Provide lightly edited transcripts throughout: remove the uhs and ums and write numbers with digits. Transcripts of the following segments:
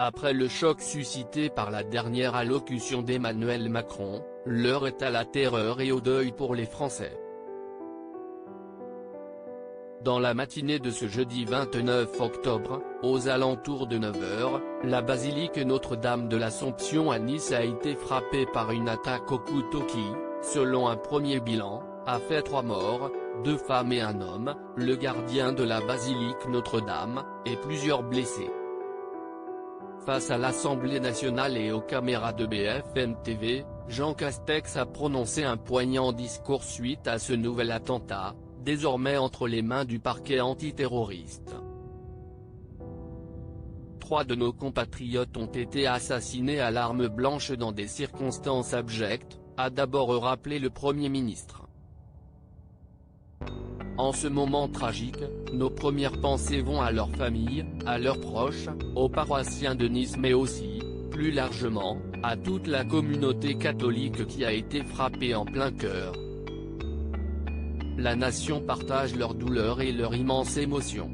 Après le choc suscité par la dernière allocution d'Emmanuel Macron, l'heure est à la terreur et au deuil pour les Français. Dans la matinée de ce jeudi 29 octobre, aux alentours de 9h, la basilique Notre-Dame de l'Assomption à Nice a été frappée par une attaque au couteau qui, selon un premier bilan, a fait 3 morts, 2 femmes et un homme, le gardien de la basilique Notre-Dame, et plusieurs blessés. Face à l'Assemblée nationale et aux caméras de BFM TV, Jean Castex a prononcé un poignant discours suite à ce nouvel attentat, désormais entre les mains du parquet antiterroriste. 3 de nos compatriotes ont été assassinés à l'arme blanche dans des circonstances abjectes, a d'abord rappelé le Premier ministre. En ce moment tragique, nos premières pensées vont à leurs familles, à leurs proches, aux paroissiens de Nice mais aussi, plus largement, à toute la communauté catholique qui a été frappée en plein cœur. La nation partage leur douleur et leur immense émotion.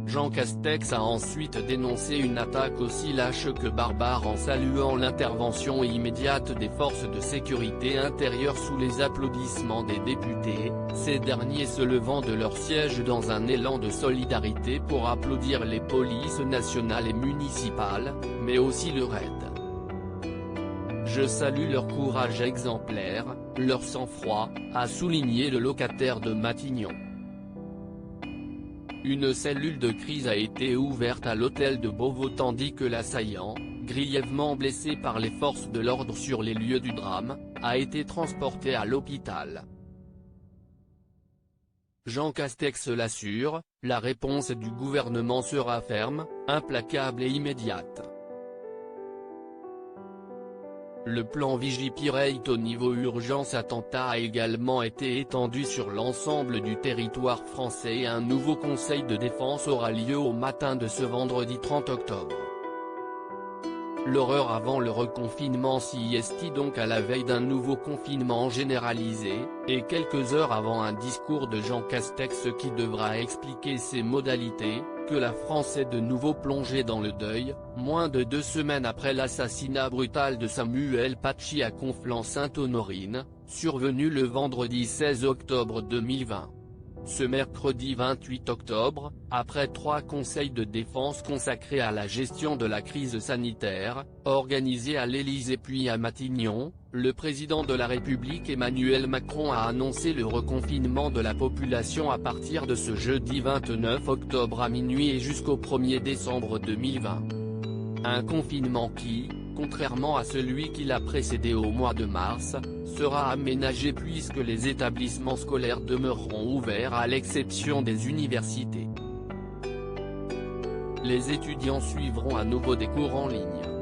Jean Castex a ensuite dénoncé une attaque aussi lâche que barbare en saluant l'intervention immédiate des forces de sécurité intérieure sous les applaudissements des députés, ces derniers se levant de leur siège dans un élan de solidarité pour applaudir les polices nationales et municipales, mais aussi le RAID. Je salue leur courage exemplaire, leur sang-froid, a souligné le locataire de Matignon. Une cellule de crise a été ouverte à l'hôtel de Beauvau tandis que l'assaillant, grièvement blessé par les forces de l'ordre sur les lieux du drame, a été transporté à l'hôpital. Jean Castex l'assure, la réponse du gouvernement sera ferme, implacable et immédiate. Le plan Vigipirate au niveau urgence attentat a également été étendu sur l'ensemble du territoire français et un nouveau conseil de défense aura lieu au matin de ce vendredi 30 octobre. L'horreur avant le reconfinement s'y estie donc à la veille d'un nouveau confinement généralisé, et quelques heures avant un discours de Jean Castex qui devra expliquer ses modalités, que la France est de nouveau plongée dans le deuil, moins de 2 semaines après l'assassinat brutal de Samuel Paty à Conflans-Sainte-Honorine, survenu le vendredi 16 octobre 2020. Ce mercredi 28 octobre, après 3 conseils de défense consacrés à la gestion de la crise sanitaire, organisés à l'Élysée puis à Matignon, le président de la République Emmanuel Macron a annoncé le reconfinement de la population à partir de ce jeudi 29 octobre à minuit et jusqu'au 1er décembre 2020. Un confinement qui, contrairement à celui qui l'a précédé au mois de mars, sera aménagé puisque les établissements scolaires demeureront ouverts à l'exception des universités. Les étudiants suivront à nouveau des cours en ligne.